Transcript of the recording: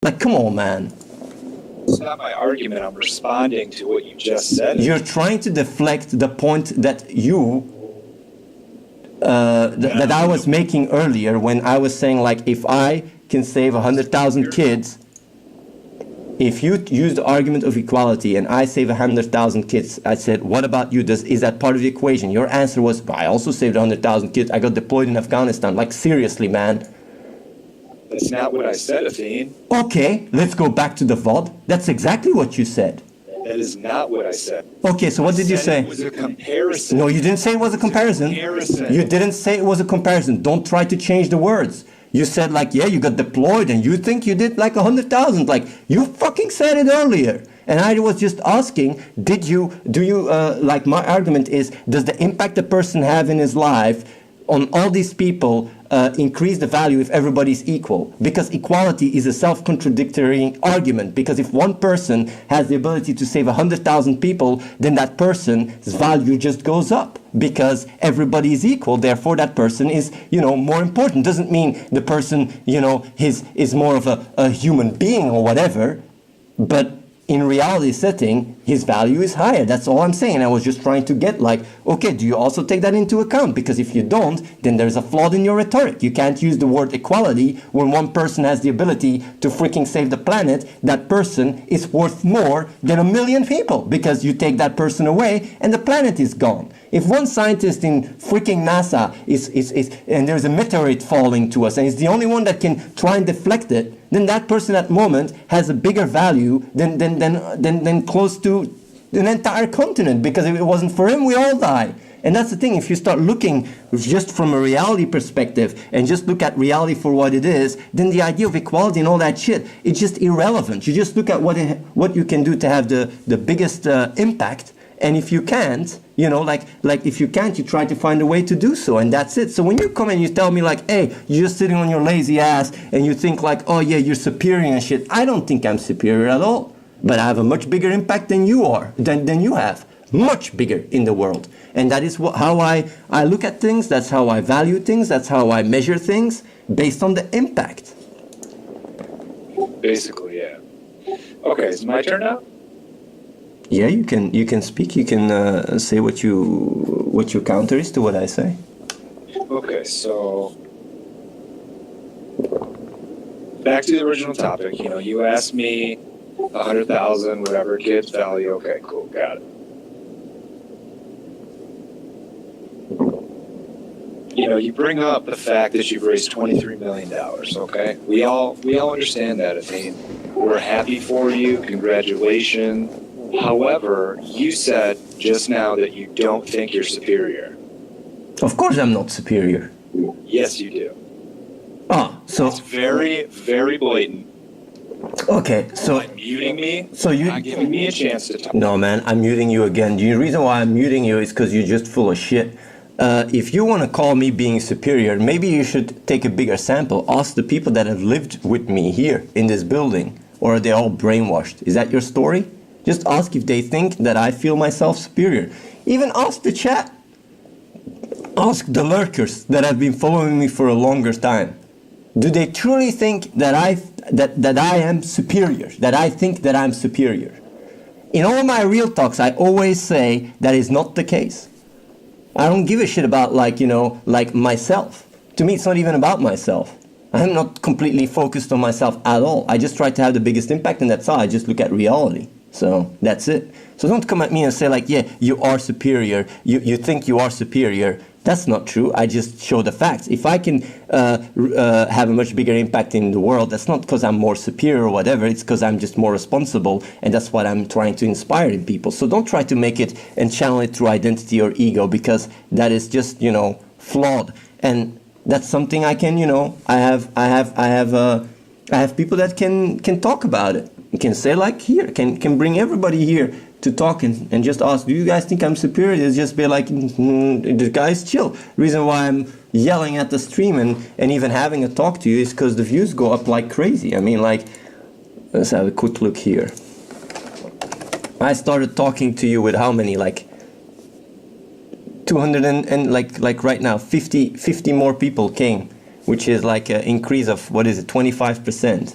Like, come on, man. It's not my argument. I'm responding to what you just said. You're trying to deflect the point that that I was making earlier when I was saying, like, if I can save 100,000 kids, if you use the argument of equality and I save 100,000 kids, I said, what about you? Is that part of the equation? Your answer was, I also saved 100,000 kids. I got deployed in Afghanistan. Like, seriously, man. That's not what I said, Athene. Okay, let's go back to the VOD. That's exactly what you said. That is not what I said. Okay, so what did you say? It was a comparison. No, you didn't say it was a comparison. You didn't say it was a comparison. Don't try to change the words. You said, like, yeah, you got deployed and you think you did like 100,000. Like, you fucking said it earlier. And I was just asking, like, my argument is, does the impact a person have in his life on all these people increase the value if everybody's equal? Because equality is a self-contradictory argument. Because if one person has the ability to save 100,000 people, then that person's value just goes up. Because everybody is equal, therefore that person is, more important. Doesn't mean the person, is more of a human being or whatever, but in reality setting, his value is higher. That's all I'm saying. I was just trying to get like, okay, do you also take that into account? Because if you don't, then there's a flaw in your rhetoric. You can't use the word equality when one person has the ability to freaking save the planet. That person is worth more than 1 million people because you take that person away and the planet is gone. If one scientist in freaking NASA is and there's a meteorite falling to us and it's the only one that can try and deflect it, then that person at the moment has a bigger value than close to an entire continent, because if it wasn't for him, we all die. And that's the thing, if you start looking just from a reality perspective and just look at reality for what it is, then the idea of equality and all that shit, it's just irrelevant. You just look at what you can do to have the biggest impact. And if you can't, like if you can't, you try to find a way to do so, and that's it. So when you come and you tell me like, hey, you're just sitting on your lazy ass and you think like, oh yeah, you're superior and shit. I don't think I'm superior at all, but I have a much bigger impact than you are, than you have. Much bigger in the world. And that is how I look at things. That's how I value things. That's how I measure things, based on the impact. Basically, yeah. Okay, it's my turn now? Yeah, you can speak. You can say what your counter is to what I say. Okay, so back to the original topic. You asked me 100,000, whatever, kids value. Okay, cool, got it. You bring up the fact that you've raised $23 million. Okay, we all understand that, Athene. We're happy for you. Congratulations. However, you said just now that you don't think you're superior. Of course I'm not superior. Yes, you do. So... It's very, very blatant. Okay, so... By muting me, so you not giving me a chance to talk. No, man, I'm muting you again. The reason why I'm muting you is because you're just full of shit. If you want to call me being superior, maybe you should take a bigger sample. Ask the people that have lived with me here in this building. Or are they all brainwashed? Is that your story? Just ask if they think that I feel myself superior. Even ask the chat. Ask the lurkers that have been following me for a longer time. Do they truly think that I am superior? That I think that I'm superior? In all my real talks, I always say that is not the case. I don't give a shit about like myself. To me, it's not even about myself. I'm not completely focused on myself at all. I just try to have the biggest impact, and that's all. I just look at reality. So that's it. So don't come at me and say like, yeah, you are superior. You think you are superior. That's not true. I just show the facts. If I can have a much bigger impact in the world, that's not because I'm more superior or whatever. It's because I'm just more responsible, and that's what I'm trying to inspire in people. So don't try to make it and channel it through identity or ego, because that is just flawed. And that's something I can I have people that can talk about it. You can say like here, can bring everybody here to talk and just ask, do you guys think I'm superior? It's just be like, the guys chill. Reason why I'm yelling at the stream and even having a talk to you is because the views go up like crazy. I mean, like, let's have a quick look here. I started talking to you with how many, like 200 and like right now 50 more people came, which is like an increase of, what is it, 25%.